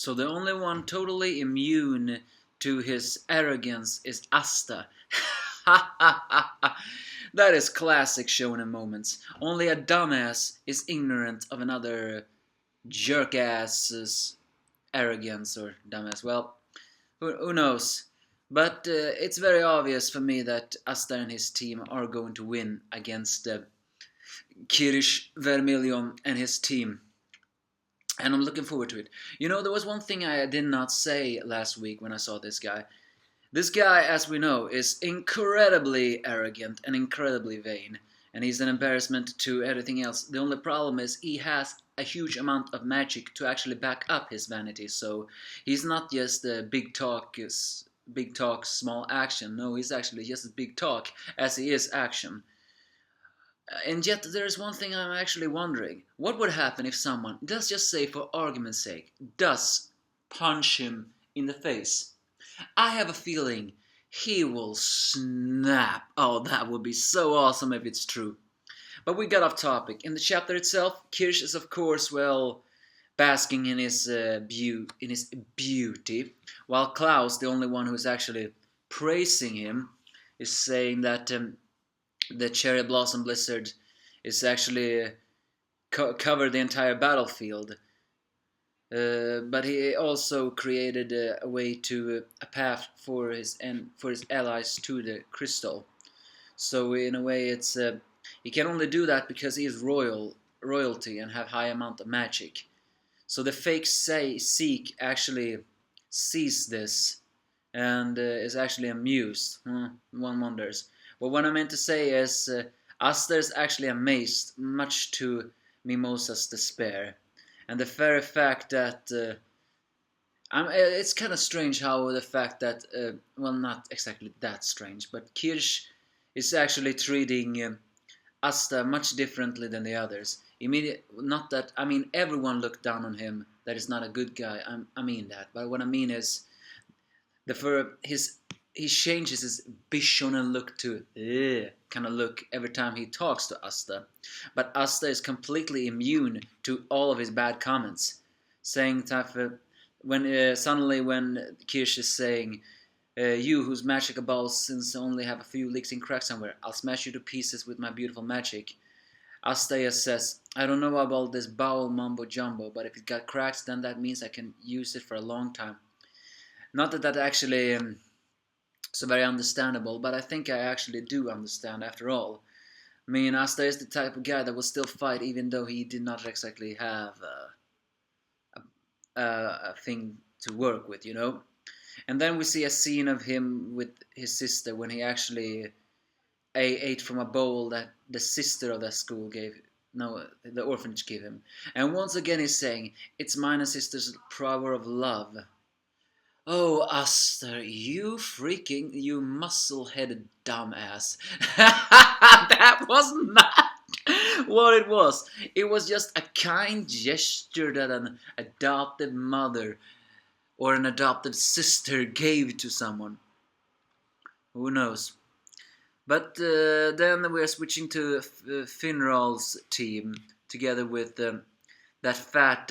So the only one totally immune to his arrogance is Asta. That is classic shonen moments. Only a dumbass is ignorant of another jerk-ass's arrogance or dumbass. Well, who knows? But it's very obvious for me that Asta and his team are going to win against Kirsch, Vermilion and his team. And I'm looking forward to it. You know, there was one thing I did not say last week when I saw this guy. This guy, as we know, is incredibly arrogant and incredibly vain. And he's an embarrassment to everything else. The only problem is he has a huge amount of magic to actually back up his vanity. So he's not just big talk, small action. No, he's actually just as big talk as he is action. And yet there is one thing I'm actually wondering. What would happen if someone, let's just say for argument's sake, does punch him in the face? I have a feeling he will snap. Oh, that would be so awesome if it's true. But we got off topic. In the chapter itself, Kirsch is of course, well, basking in his beauty, while Klaus, the only one who is actually praising him, is saying that the cherry blossom blizzard is actually covered the entire battlefield. But he also created a way to a path for his allies to the crystal. So in a way, it's he can only do that because he is royalty and have high amount of magic. So the fake Seek actually sees this and is actually amused. One wonders. But what I meant to say is Asta is actually amazed, much to Mimosa's despair. And the very fact that it's kind of strange how the fact that well, not exactly that strange, but Kirsch is actually treating Asta much differently than the others. Not that, I mean, everyone looked down on him. That is not a good guy. I mean that, but what I mean is he changes his bishonen look to kind of look every time he talks to Asta. But Asta is completely immune to all of his bad comments. Saying suddenly when Kirsch is saying, you whose magical balls since only have a few leaks and cracks somewhere, I'll smash you to pieces with my beautiful magic. Asta says, I don't know about this bowel mumbo jumbo, but if it got cracks, then that means I can use it for a long time. Not that actually so very understandable, but I think I actually do understand after all. I mean, Asta is the type of guy that will still fight even though he did not exactly have a thing to work with, you know? And then we see a scene of him with his sister when he actually ate from a bowl that the sister of that school the orphanage gave him. And once again he's saying, it's mine and sister's power of love. Oh, Asta, you muscle-headed dumbass. That was not what it was. It was just a kind gesture that an adopted mother or an adopted sister gave to someone. Who knows? But then we're switching to Finral's team together with that fat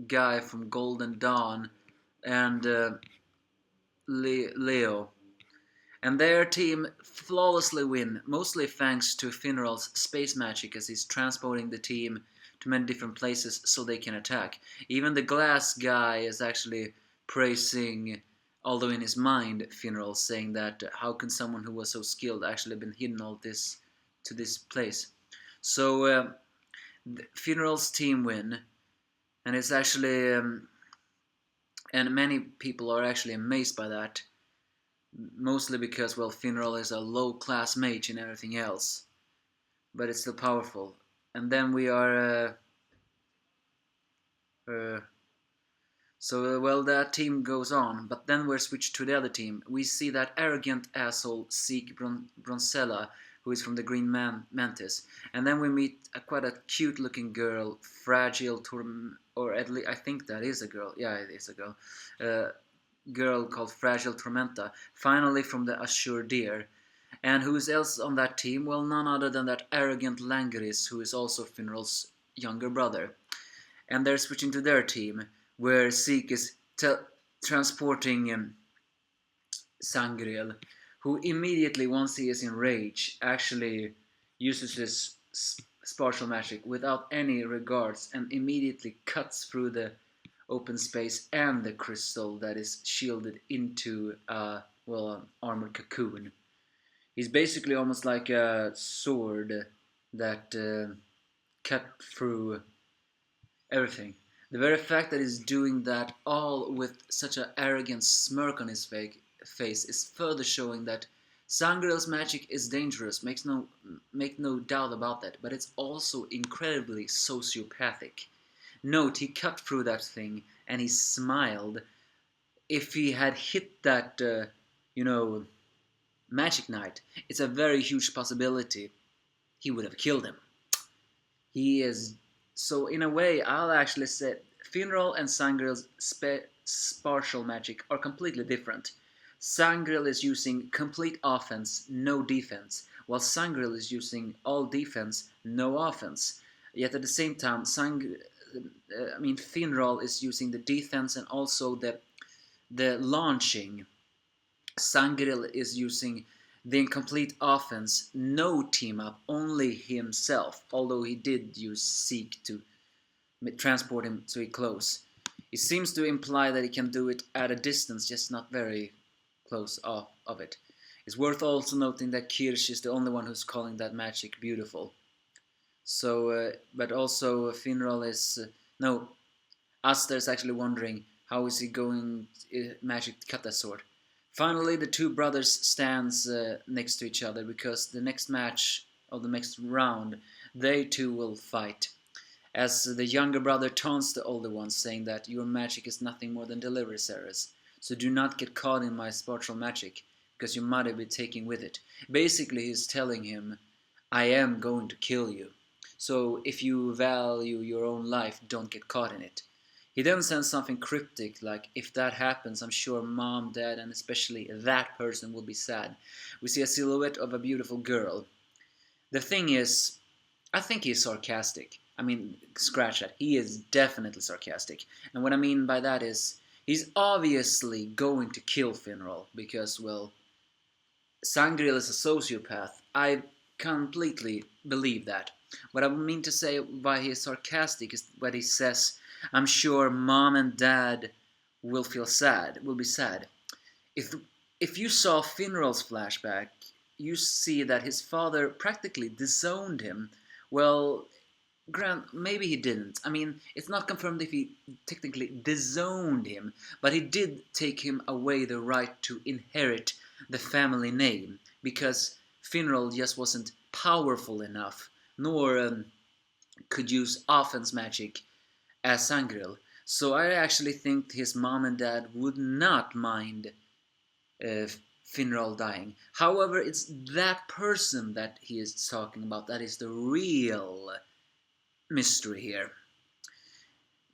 guy from Golden Dawn and Leo. And their team flawlessly win, mostly thanks to Finral's space magic as he's transporting the team to many different places so they can attack. Even the glass guy is actually praising, although in his mind, Finral, saying that how can someone who was so skilled actually been hidden all this to this place. So Finral's team win, and it's actually and many people are actually amazed by that, mostly because, well, Finral is a low-class mage and everything else, but it's still powerful. And then we are well, that team goes on, but then we're switched to the other team. We see that arrogant asshole Seek Bronzella, who is from the Green Mantis. And then we meet quite a cute-looking girl, Fragile or at least I think that is a girl. Yeah, it is a girl. Girl called Fragile Tormenta, finally from the Azure Deer. And who's else on that team? Well, none other than that arrogant Langris, who is also Finral's younger brother. and they're switching to their team, where Zeke is transporting Sangreal, who immediately, once he is in rage, actually uses his spatial magic without any regards and immediately cuts through the open space and the crystal that is shielded into an armored cocoon. He's basically almost like a sword that cut through everything. The very fact that he's doing that all with such an arrogant smirk on his face is further showing that Sangreal's magic is dangerous, make no doubt about that, but it's also incredibly sociopathic. Note, he cut through that thing and he smiled. If he had hit that, Magic Knight, it's a very huge possibility he would have killed him. He is... So in a way, I'll actually say Finral and Sangreal's spatial magic are completely different. Sangreal is using complete offense, no defense, while Sangreal is using all defense, no offense. Yet at the same time, Finral is using the defense and also the launching. Sangreal is using the incomplete offense, no team up, only himself, although he did use Seek to transport him so close. He seems to imply that he can do it at a distance, just not very close off of it. It's worth also noting that Kirsch is the only one who's calling that magic beautiful. So, but also Finral is... Asta is actually wondering how is he going magic to cut that sword. Finally, the two brothers stands next to each other because the next match of the next round, they two will fight. As the younger brother taunts the older one, saying that your magic is nothing more than delivery errors, so do not get caught in my spatial magic, because you might have been taken with it. Basically, he's telling him, I am going to kill you, so if you value your own life, don't get caught in it. He then says something cryptic like, if that happens, I'm sure mom, dad, and especially that person will be sad. We see a silhouette of a beautiful girl. The thing is, I think he's sarcastic. Scratch that. He is definitely sarcastic. And what I mean by that is, he's obviously going to kill Finral because, well, Sangreal is a sociopath. I completely believe that. What I mean to say why he is sarcastic is what he says, I'm sure mom and dad will be sad. If you saw Finral's flashback, you see that his father practically disowned him. Well, maybe he didn't. It's not confirmed if he technically disowned him, but he did take him away the right to inherit the family name, because Finral just wasn't powerful enough, nor could use offense magic as Sangreal. So I actually think his mom and dad would not mind Finral dying. However, it's that person that he is talking about that is the real mystery here.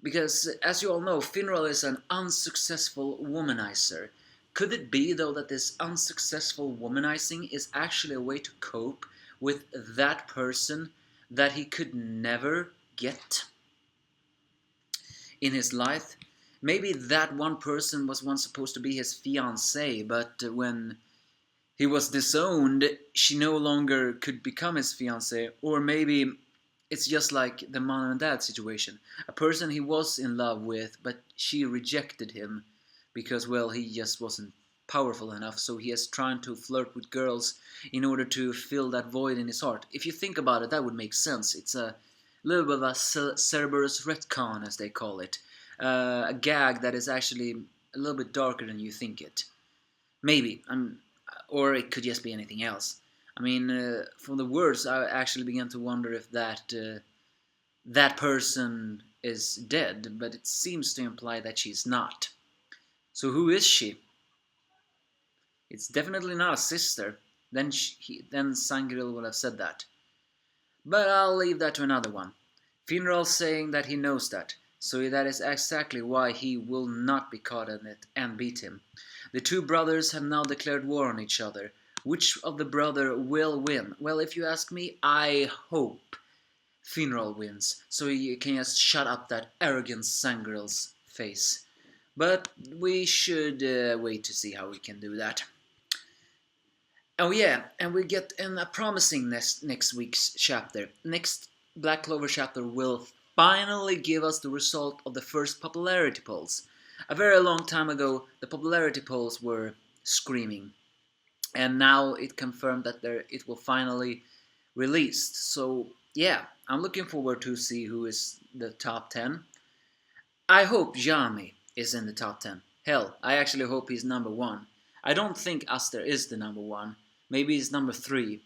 Because, as you all know, Finral is an unsuccessful womanizer. Could it be, though, that this unsuccessful womanizing is actually a way to cope with that person that he could never get in his life? Maybe that one person was once supposed to be his fiancée, but when he was disowned, she no longer could become his fiancée. Or maybe it's just like the mom and dad situation. A person he was in love with, but she rejected him because, well, he just wasn't powerful enough, so he is trying to flirt with girls in order to fill that void in his heart. If you think about it, that would make sense. It's a little bit of a Cerberus retcon, as they call it. A gag that is actually a little bit darker than you think it. Maybe. Or it could just be anything else. From the words, I actually began to wonder if that person is dead, but it seems to imply that she's not. So who is she? It's definitely not a sister. Then Sangreal would have said that. But I'll leave that to another one. Finral saying that he knows that, so that is exactly why he will not be caught in it and beat him. The two brothers have now declared war on each other. Which of the brother will win? Well, if you ask me, I hope Finral wins, so he can just shut up that arrogant Sangirl's face. But we should wait to see how we can do that. Oh yeah, and we get in a promising next week's chapter. Next Black Clover chapter will finally give us the result of the first popularity polls. A very long time ago, the popularity polls were screaming, and now it confirmed that it will finally released. So yeah, I'm looking forward to see who is the top 10. I hope Yami is in the top 10. Hell, I actually hope he's number 1. I don't think Asta is the number 1. Maybe he's number 3.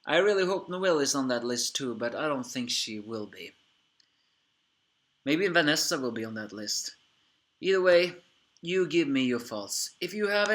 I really hope Noelle is on that list too, but I don't think she will be. Maybe Vanessa will be on that list. Either way, you give me your thoughts. If you have